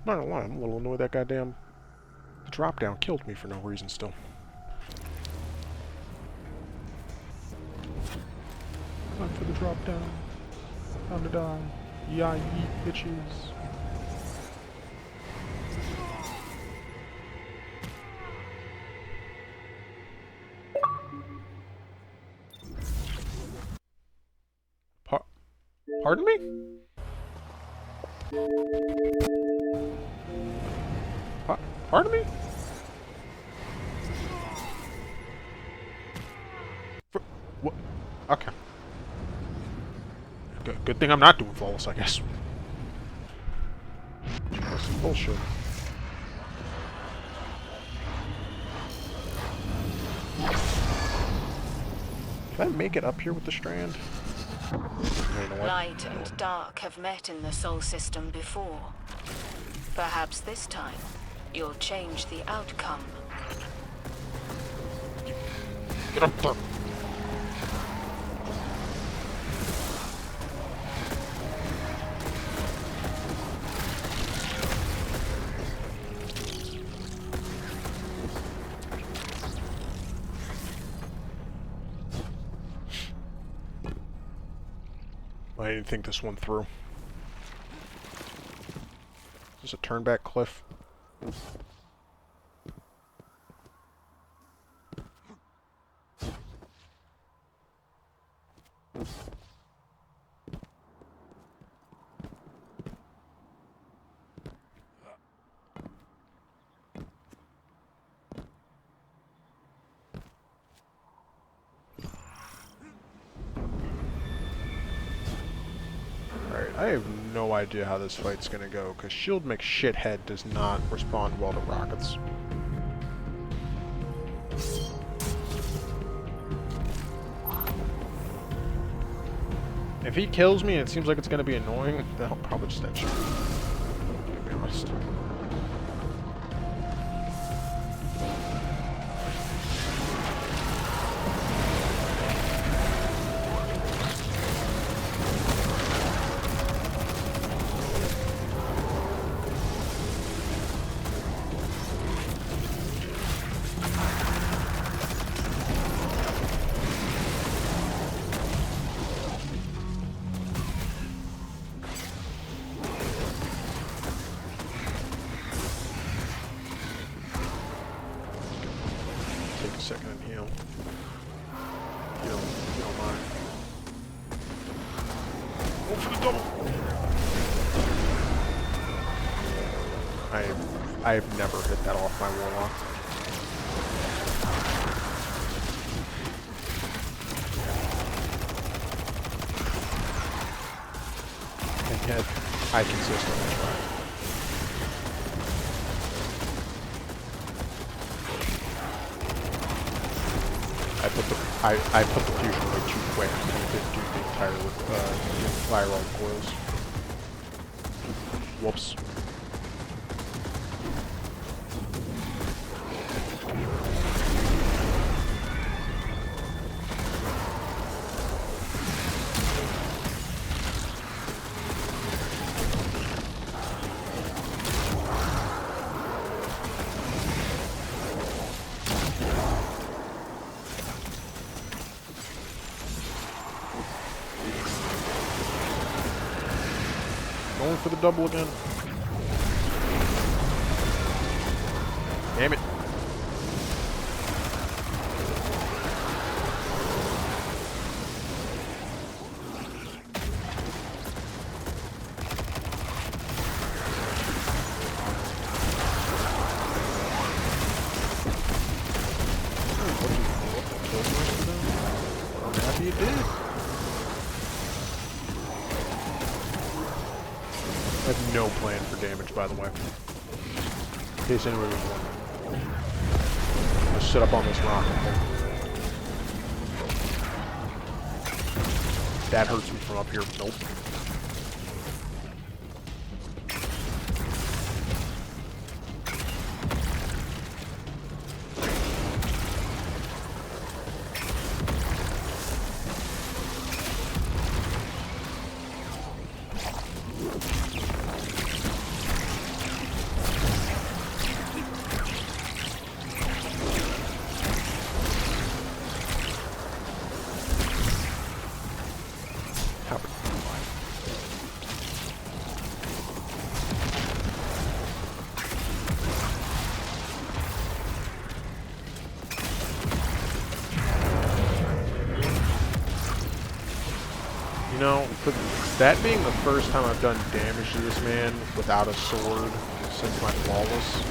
Not gonna lie, I'm a little annoyed that goddamn drop down killed me for no reason still. Time for the drop down. Time to die. Yeah, yeet, bitches. Pardon me? Pardon me? What? Okay. Good thing I'm not doing flawless, I guess. That's some bullshit. Can I make it up here with the Strand? You know what? Light and dark have met in the Sol system before. Perhaps this time, you'll change the outcome. Get up there! I didn't think this one through. Is this a turnback cliff? Alright, I have no idea how this fight's gonna go, because Shield McShithead does not respond well to rockets. If he kills me and it seems like it's gonna be annoying, then I'll probably just end shooting. To be honest. Take a second and heal. You don't mind. Go for the double! I've never hit that off my warlock. And yet, I consistently try. I put the fusion way too quick and it didn't do the entire viral coils. Whoops. Going for the double again. Damn it. I'm happy it did. I have no plan for damage, by the way. In case anybody was wondering. I'm gonna sit up on this rock. That hurts me from up here. Nope. know, for that being the first time I've done damage to this man without a sword since my flawless,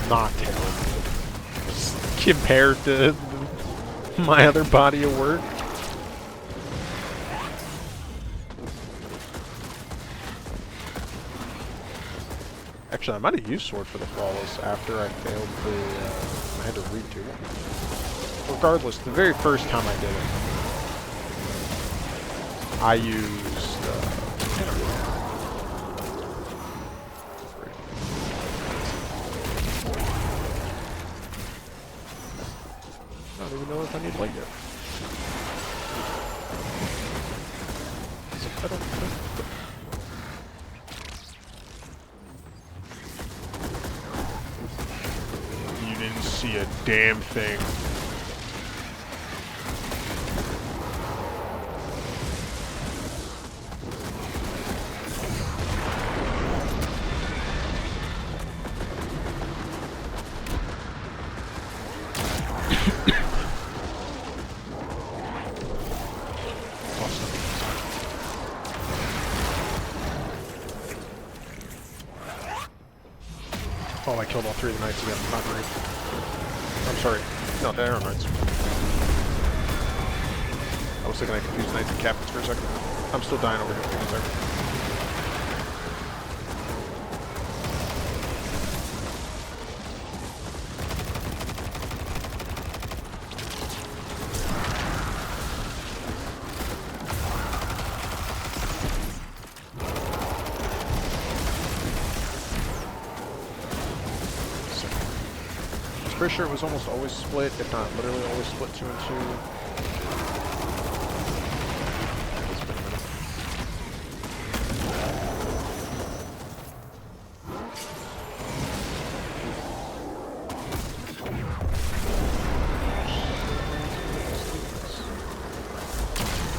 not terrible. Compared to my other body of work. Actually, I might have used sword for the flawless after I failed the, I had to redo it. Regardless, the very first time I did it, I used, I don't even know if I need light yet. I don't think. You didn't see a damn thing. Oh, I killed all three of the knights again. Not great. I'm sorry. No, they are knights. I was thinking I confused knights and captains for a second. I'm still dying over here. Give me a second. Pretty sure it was almost always split, if not literally always split 2 and 2.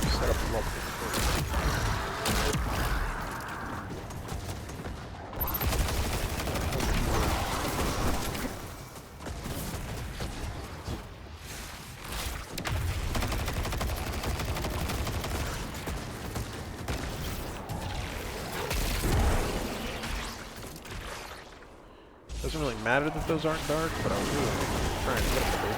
Set up a level. Doesn't really matter that those aren't dark, but I was really trying to get them to be.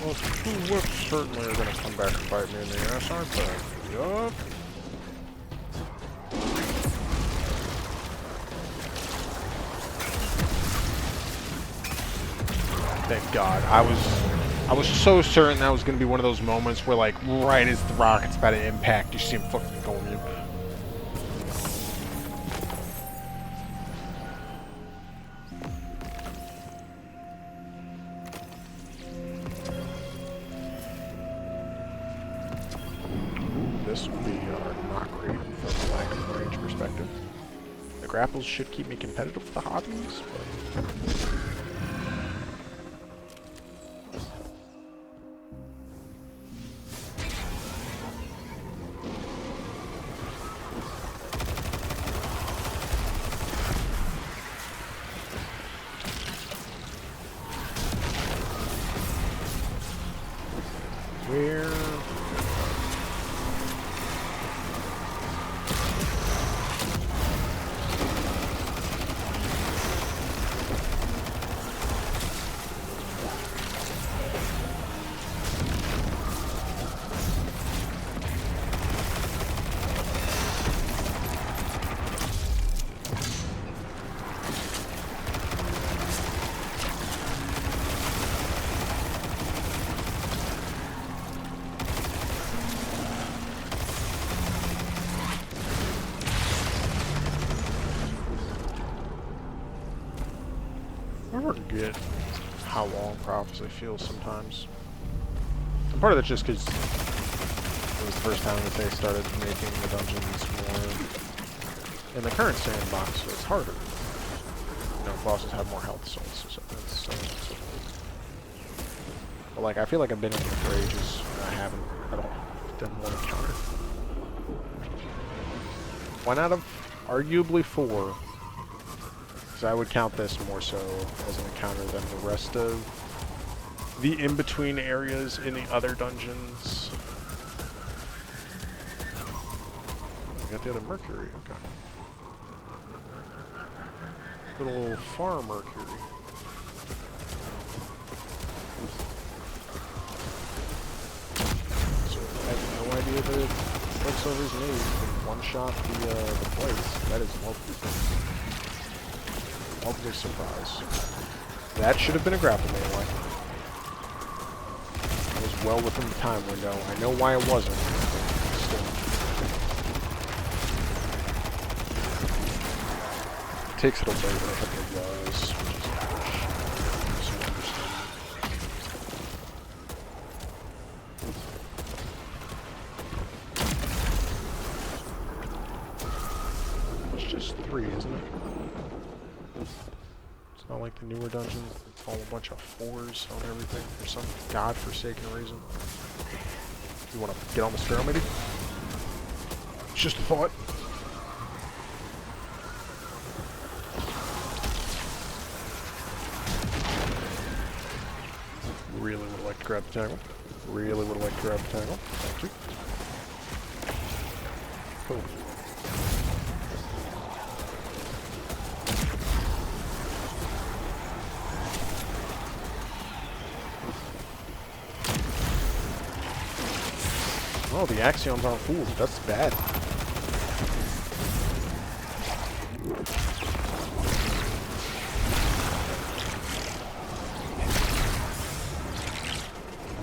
Well, 2 whips certainly are going to come back and bite me in the ass, aren't they? Yup. Thank God. I was so certain that was going to be one of those moments where, like, right as the rocket's about to impact, you see him fucking go mute. This would be not great from a lack of range perspective. The grapples should keep me competitive with the hobbies, but... Where... I forget how long Prophecy feels sometimes. And part of that's just because It was the first time that they started making the dungeons more in the current sandbox, so it's harder. You know, bosses have more health sources, so that's so. But like, I feel like I've been in here for ages, and I haven't at all done one encounter. One out of arguably 4. So I would count this more so as an encounter than the rest of the in-between areas in the other dungeons. We got the other Mercury, okay. Little far Mercury. So I have no idea that it looks over his name. One-shot the place. That is lovely surprise. That should have been a grapple melee. It was well within the time window. I know why it wasn't. Still. It takes it a little bit to hit the walls, which is ash. So understandable. It's just 3, isn't it? It's not like the newer dungeons. It's all a bunch of 4s on everything for some godforsaken reason. You want to get on the sparrow, maybe? It's just a thought. Really would have liked to grab the tangle. Really would have liked to grab the tangle. Thank you. Cool. Oh, the Axions aren't fools. That's bad.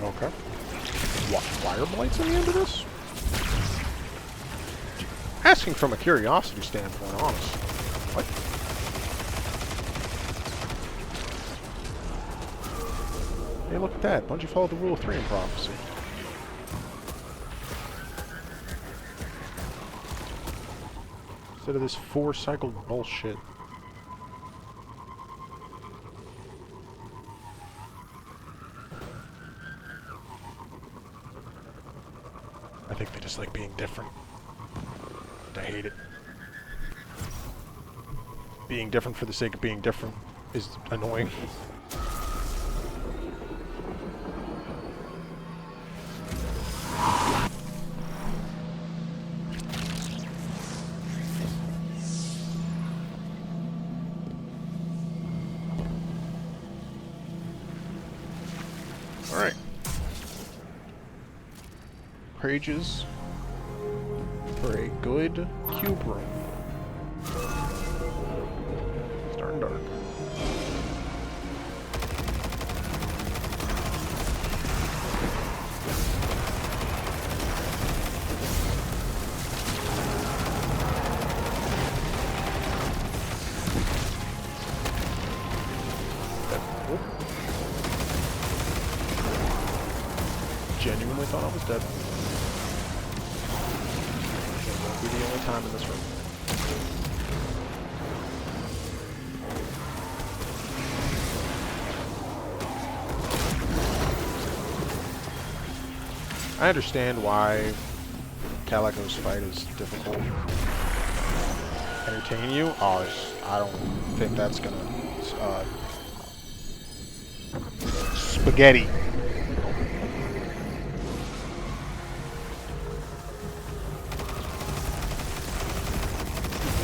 Okay. What, fire blights at the end of this? Asking from a curiosity standpoint, honestly. What? Hey, look at that. Bungie followed the rule of 3 in prophecy. Instead of this 4-cycle bullshit. I think they just like being different. I hate it. Being different for the sake of being different is annoying. Alright. Pages for a good cube room. Starting dark. Genuinely thought I was dead. It won't be the only time in this room. I understand why Calico's fight is difficult. Entertain you? Oh, I don't think that's gonna... spaghetti.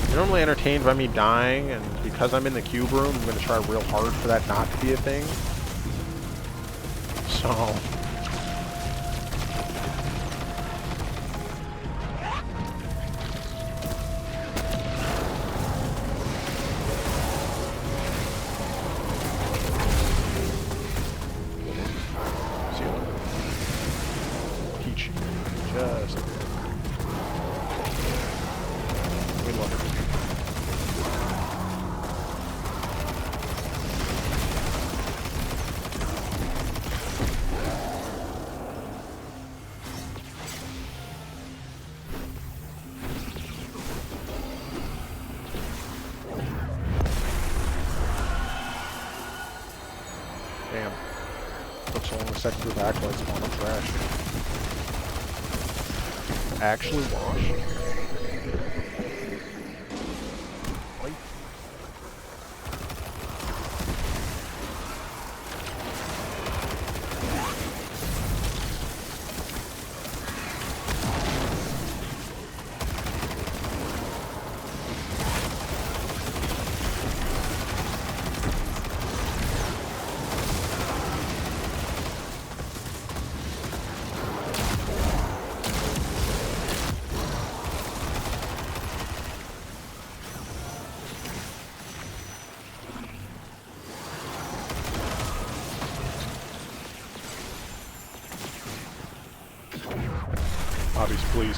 You're normally entertained by me dying, and because I'm in the cube room, I'm going to try real hard for that not to be a thing. So... Just... We love it. Damn. Took so long a second to back lights on. I'm trash. Actually washed. Wait. Hobbies, please.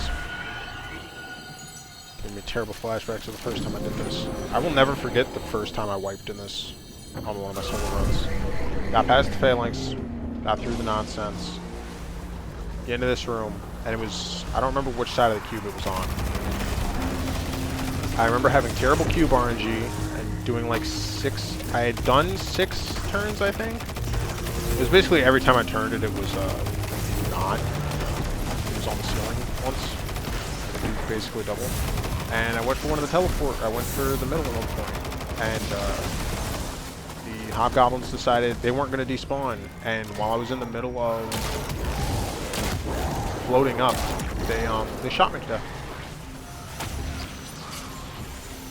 Give me terrible flashbacks of the first time I did this. I will never forget the first time I wiped in this on one of my solo runs. Got past the phalanx, got through the nonsense, get into this room, and it was, I don't remember which side of the cube it was on. I remember having terrible cube RNG and doing like I had done 6 turns, I think. It was basically every time I turned it, it was not. It was on the ceiling once. It was basically double. And I went for one of the I went for the middle at one point. And the hobgoblins decided they weren't going to despawn. And while I was in the middle of floating up, they shot me to death.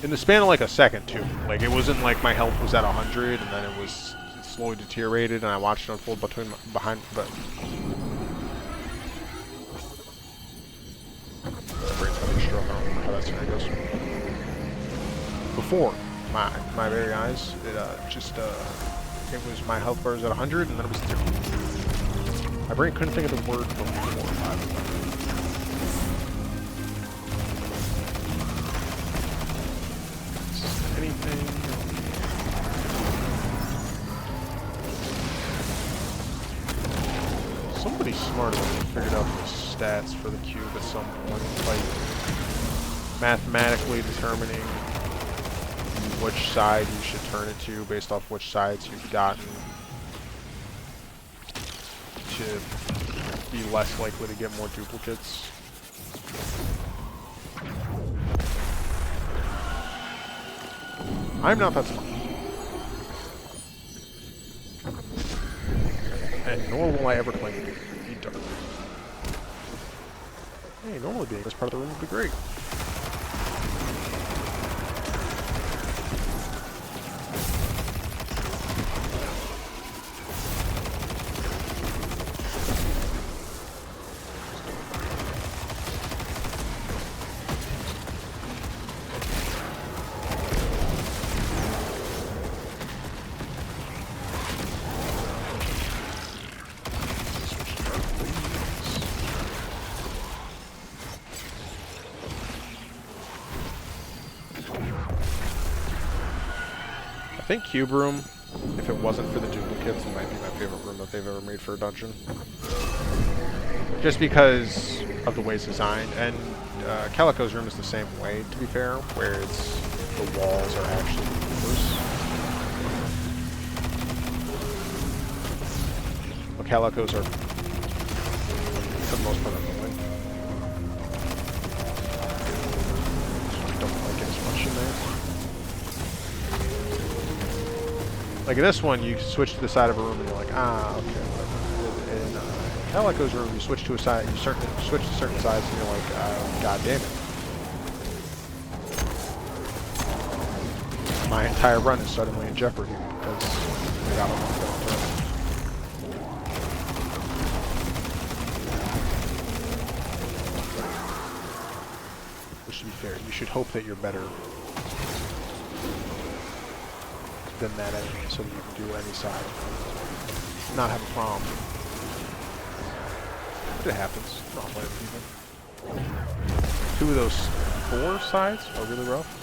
In the span of like a second too. Like it wasn't like my health was at 100 and then it slowly deteriorated and I watched it unfold behind, but brain's having a stroke. I don't remember how that scenario goes. Before my very eyes, it was my health bar was at 100 and then it was 0. My brain couldn't think of the word before. Anything? Somebody smarter than me figured out the stats for the cube at some point, like mathematically determining which side you should turn it to based off which sides you've gotten to be less likely to get more duplicates. I'm not that smart. And nor will I ever claim to be dark. Hey, normally being this part of the room would be great. I think Cube Room, if it wasn't for the duplicates, it might be my favorite room that they've ever made for a dungeon. Just because of the way it's designed, and Calico's room is the same way, to be fair, where the walls are actually loose. But Calico's are, for the most part, annoying. So I don't like it as much in there. Like in this one, you switch to the side of a room and you're like, ah, okay. But in Calico's room, you switch to a side, you switch to certain sides and you're like, god damn it. My entire run is suddenly in jeopardy because I got on Which, to be fair, you should hope that you're better than that enemy so that you can do any side and not have a problem. But it happens. Not letting people. 2 of those 4 sides are really rough.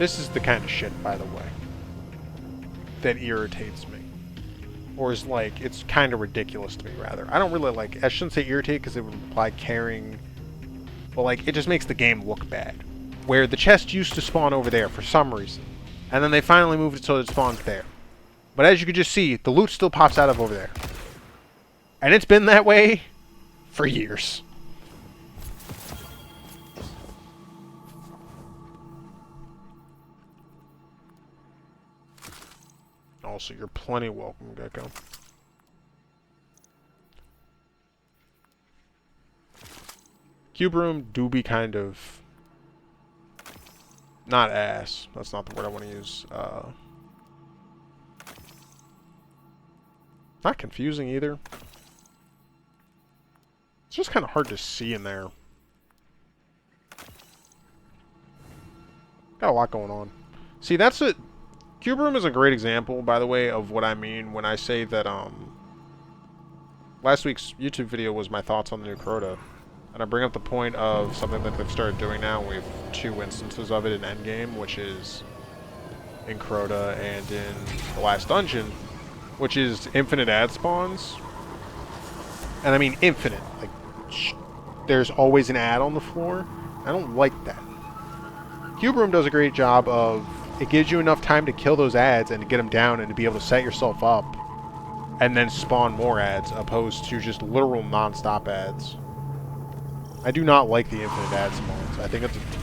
This is the kind of shit, by the way, that irritates me. Or is like, it's kind of ridiculous to me, rather. I don't really like, I shouldn't say irritate because it would imply caring, but like, it just makes the game look bad. Where the chest used to spawn over there for some reason, and then they finally moved it so it spawns there. But as you can just see, the loot still pops out of over there. And it's been that way for years. Also, you're plenty welcome, Gecko. Cube room do be kind of... not ass. That's not the word I want to use. Not confusing either. It's just kind of hard to see in there. Got a lot going on. See, that's it. Cube room is a great example, by the way, of what I mean when I say that, last week's YouTube video was my thoughts on the new Crota. And I bring up the point of something that they've started doing now. We have 2 instances of it in Endgame, which is in Crota and in the last dungeon, which is infinite ad spawns. And I mean infinite. Like, there's always an ad on the floor. I don't like that. Cube room does a great job of, it gives you enough time to kill those ads and to get them down and to be able to set yourself up and then spawn more ads, opposed to just literal non-stop ads. I do not like the infinite ad spawns.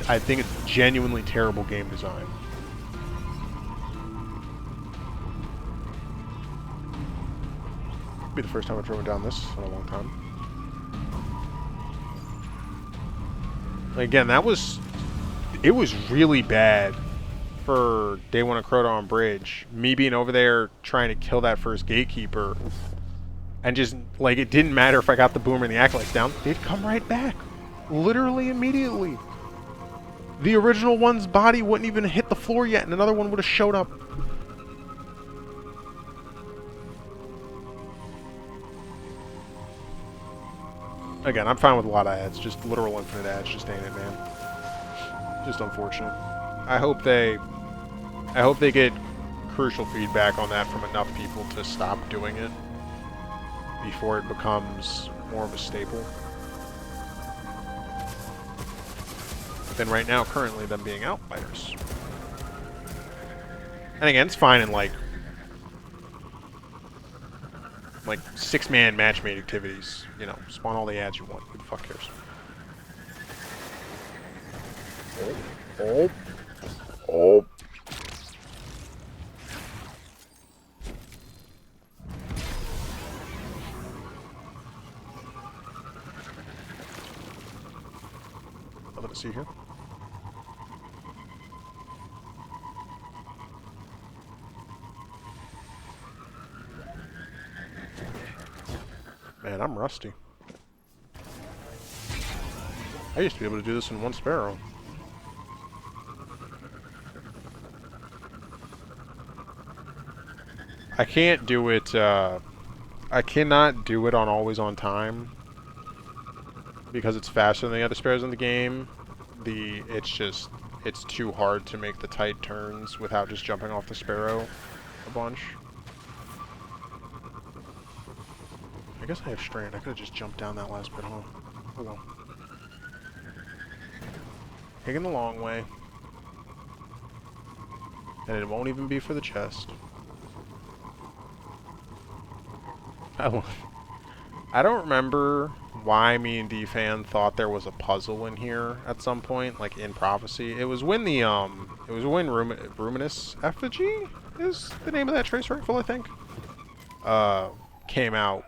I think it's genuinely terrible game design. It'll be the first time I've driven down this in a long time. Again, it was really bad for day 1 of Crota on Bridge. Me being over there trying to kill that first gatekeeper, and just, like, it didn't matter if I got the boomer and the acolytes down, they'd come right back. Literally immediately. The original one's body wouldn't even hit the floor yet, and another one would have showed up. Again, I'm fine with a lot of ads. Just literal infinite ads just ain't it, man. Just unfortunate. I hope they get crucial feedback on that from enough people to stop doing it before it becomes more of a staple. But then right now, currently, them being outliers. And again, it's fine in like 6-man matchmade activities. You know, spawn all the ads you want. Who the fuck cares? Oh. Nothing to see here. Man, I'm rusty. I used to be able to do this in 1 sparrow. I can't do it, I cannot do it on always on time because it's faster than the other sparrows in the game. It's too hard to make the tight turns without just jumping off the sparrow a bunch. I guess I have Strand. I could have just jumped down that last bit, huh? Oh well. Taking the long way. And it won't even be for the chest. I don't remember why me and D-Fan thought there was a puzzle in here at some point, like in Prophecy. It was when Ruminous Effigy is the name of that trace rifle, I think, came out.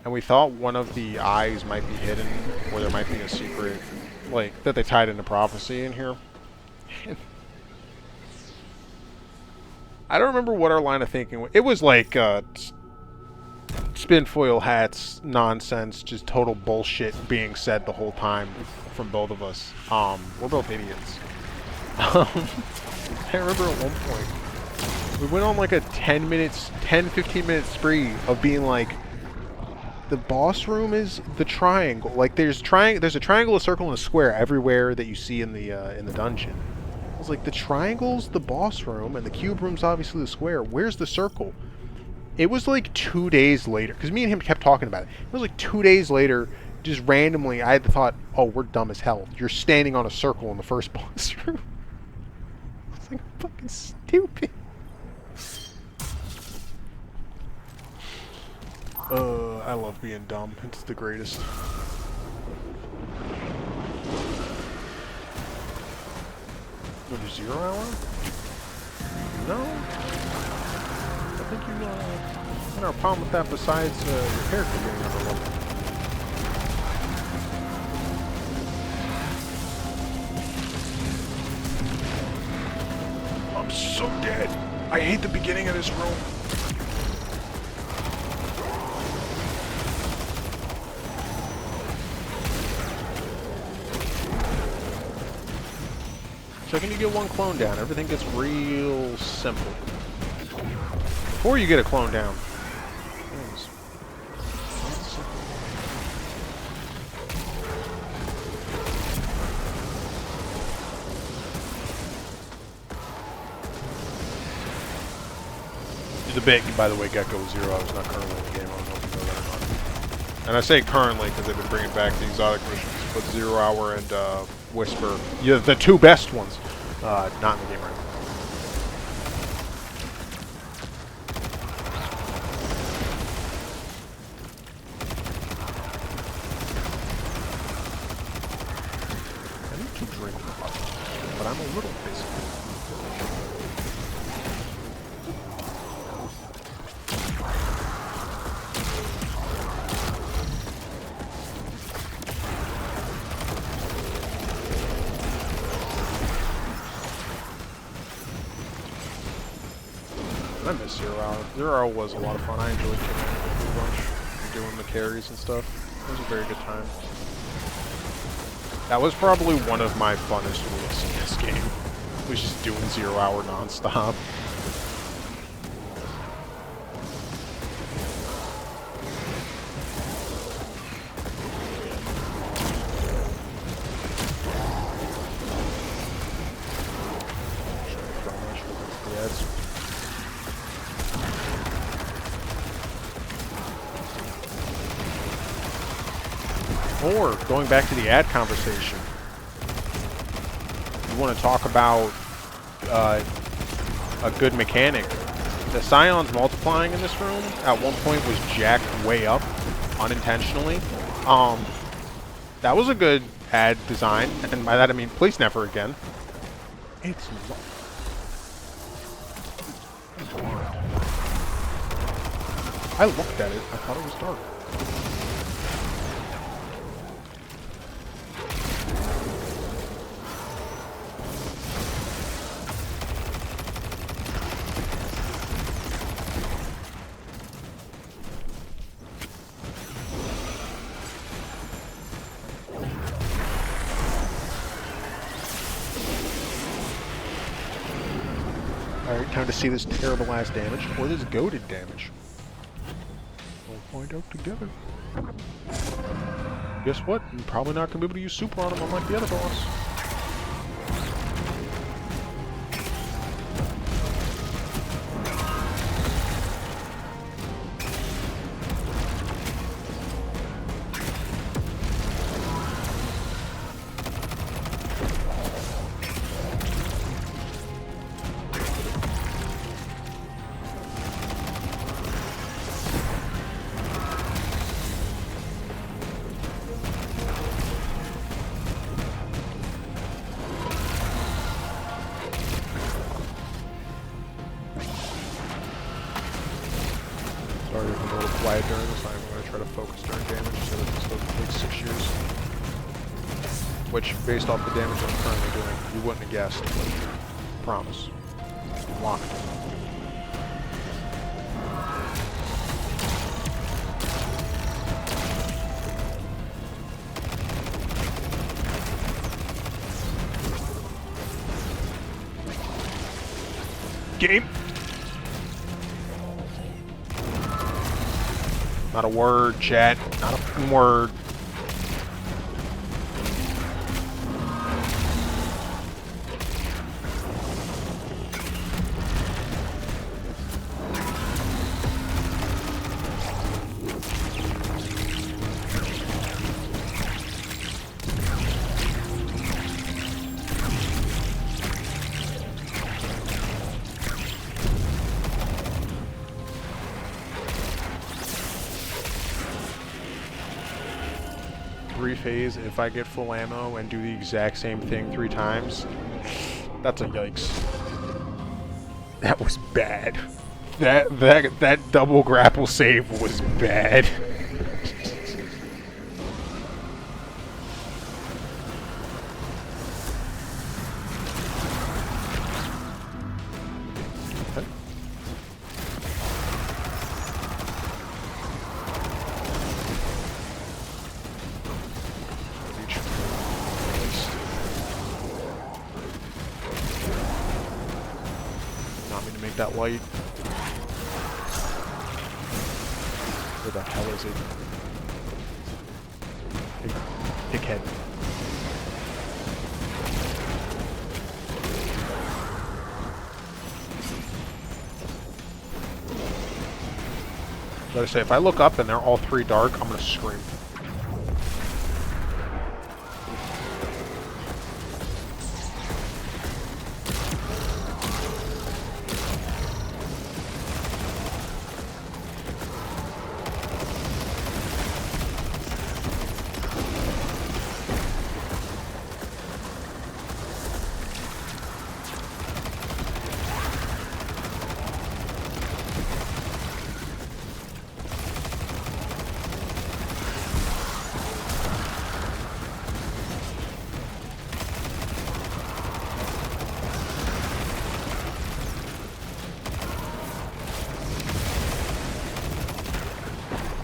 And we thought one of the eyes might be hidden, or there might be a secret, like, that they tied into Prophecy in here. I don't remember what our line of thinking was. It was like, spin foil hats nonsense, just total bullshit being said the whole time from both of us. We're both idiots. I remember at one point, we went on like a 10-15 minute spree of being like, the boss room is the triangle. Like there's a triangle, a circle, and a square everywhere that you see in the dungeon. was like, the triangle's the boss room, and the cube room's obviously the square. Where's the circle? It was like 2 days later, because me and him kept talking about it. It was like 2 days later, just randomly, I had the thought, oh, we're dumb as hell. You're standing on a circle in the first boss room. It's like fucking stupid. I love being dumb. It's the greatest. Go to 0 hour? No. I think you had our problem with that besides your character getting on the level. I'm so dead. I hate the beginning of this room. Second you get one clone down, everything gets real simple. Before you get a clone down. The bit, by the way, Gecko 0, I was not currently in the game, I don't know if you know that or not. And I say currently because they've been bringing back the exotic missions, but 0 Hour and Whisper, yeah, the two best ones, not in the game right now. I need to drink, but I'm a little busy. I miss 0 Hour. 0 Hour was a lot of fun. I enjoyed killing a bunch and doing the carries and stuff. It was a very good time. That was probably one of my funnest weeks in this game. Was just doing 0 Hour non-stop. Or, going back to the ad conversation, you want to talk about a good mechanic. The Scions multiplying in this room at one point was jacked way up, unintentionally. That was a good ad design, and by that I mean, please never again. It's blind. I looked at it, I thought it was dark. Alright, time to see this terrible ass damage, or this goated damage. We'll find out together. Guess what? I'm probably not going to be able to use super on him unlike the other boss. Sorry if I'm a little quiet during this. I'm going to try to focus during damage so that this doesn't take 6 years. Which, based off the damage I'm currently doing, you wouldn't have guessed. Promise. Locked. Game. Not a word, chat. Not a fucking word. phase, if I get full ammo and do the exact same thing 3 times, that's a yikes. That was bad. That double grapple save was bad. Not me to make that light. Where the hell is it? Dickhead. Like I say, if I look up and they're all 3 dark, I'm gonna scream.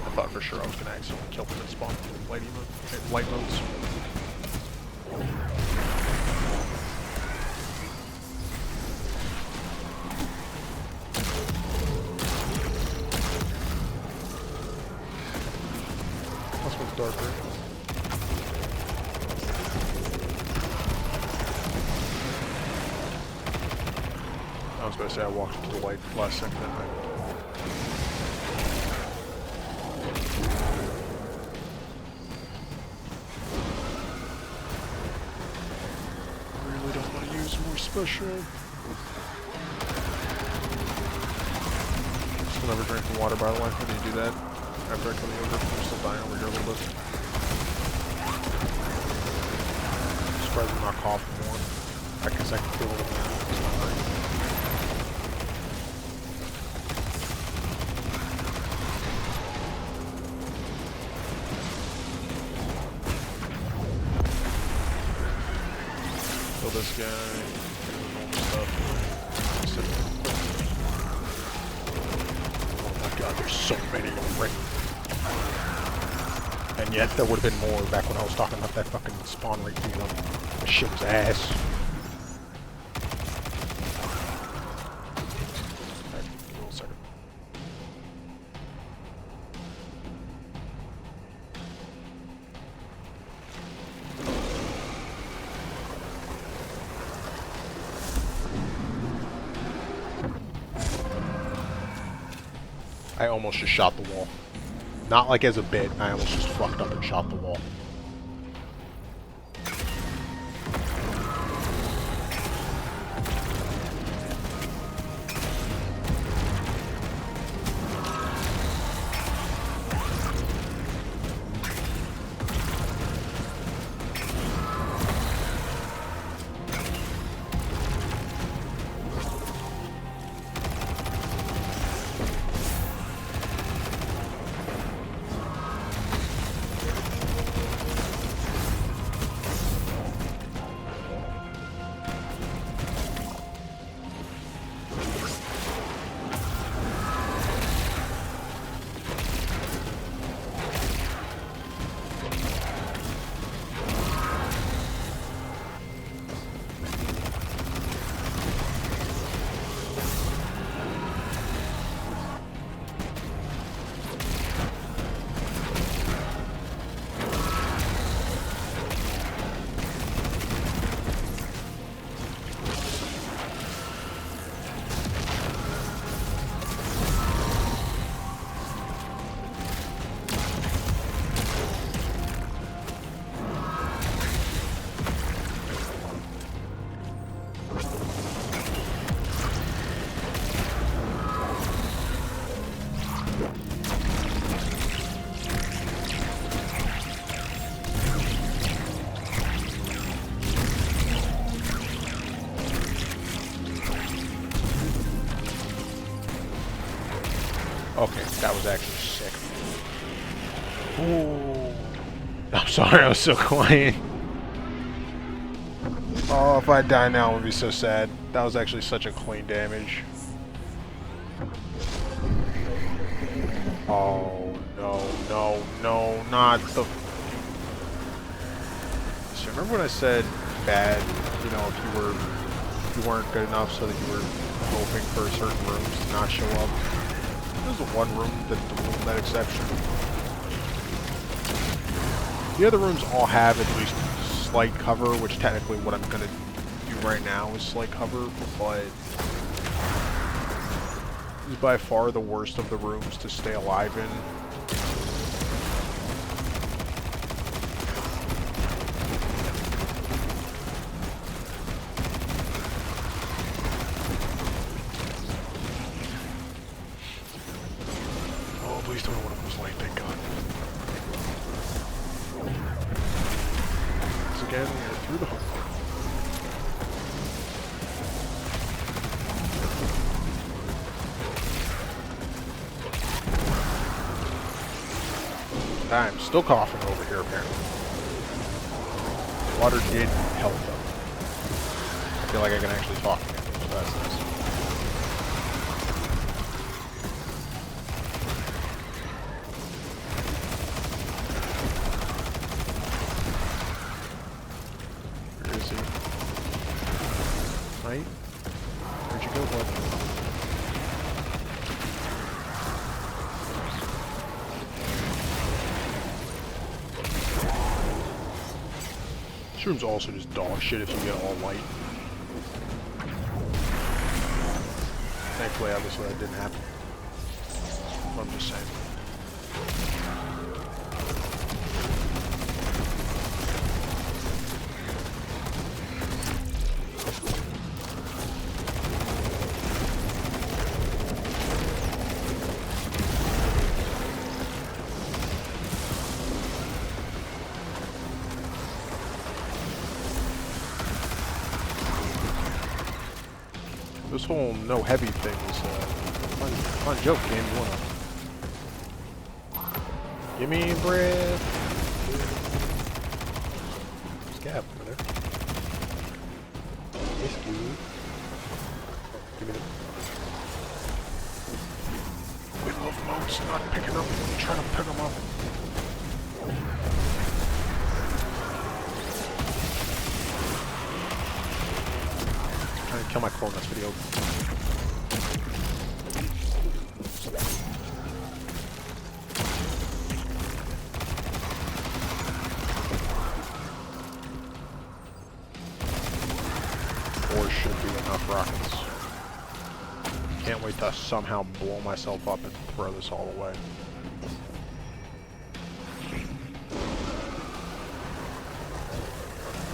I thought for sure I was gonna accidentally kill them and spawn light modes. This one's darker. I was gonna say I walked into the light last second, didn't I? More special. Still never drinking water, by the way. How do you do that? After I come over, I'm still dying over here a little bit. Surprised I'm not coughing more. I guess I can feel it now. It's not right. Kill this guy. Oh my god, there's so many already. And yet, there would have been more back when I was talking about that fucking spawn rate being up. That shit was ass. Alright, a little second. I almost just shot the wall. Not like as a bit, I almost just fucked up and shot the wall. was actually sick. Ooh. I'm sorry, I was so quiet. Oh, if I die now, I would be so sad. That was actually such a clean damage. Oh, no, no, no, not the... So remember when I said bad, you know, if you weren't good enough so that you were hoping for certain rooms to not show up? There's the one room that that exception. The other rooms all have at least slight cover, which technically what I'm going to do right now is slight cover, but this is by far the worst of the rooms to stay alive in. Oh, please tell me one of them was light, thank God. Once again, we're through the hook. I'm still coughing over here, apparently. Water did help, though. I feel like I can actually talk again, so that's nice. Where is he? Right? Where'd you go, bud? This room's also just dog shit if you get all light. Thankfully, obviously, that didn't happen. I'm just saying. This whole no heavy thing is a fun joke game. You wanna give me bread? There's a gap over there. Yes, dude. Give me the... Wiggle of motes not picking up. I'm trying to pick them up. Trying to kill my clone in this video. Or should be enough rockets. Can't wait to somehow blow myself up and throw this all away.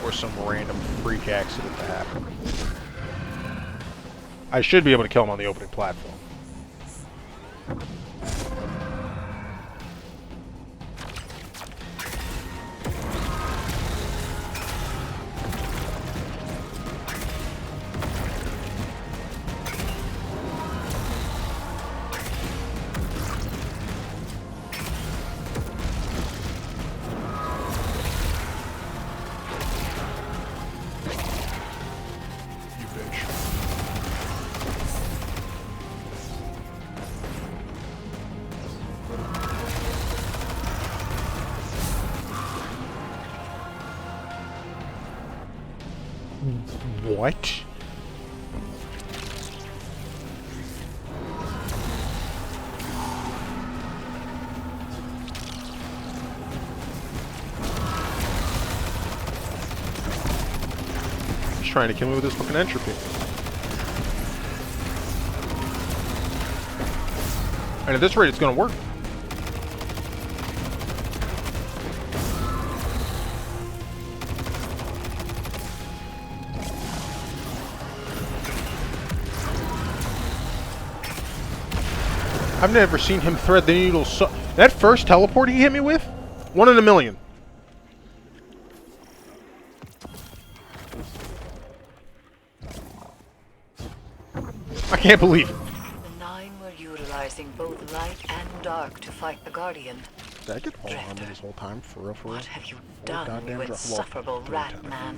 Or some random freak accident to happen. I should be able to kill him on the opening platform. What? He's trying to kill me with this fucking entropy. And at this rate, it's gonna work. I've never seen him thread the needle so... That first teleport he hit me with? 1 in a million. I can't believe it. The 9 were utilizing using both light and dark to fight the Guardian. Did I get all armor Drifter, this whole time? For real, for real? What have you Four done, goddamn you well, insufferable three rat technically. man?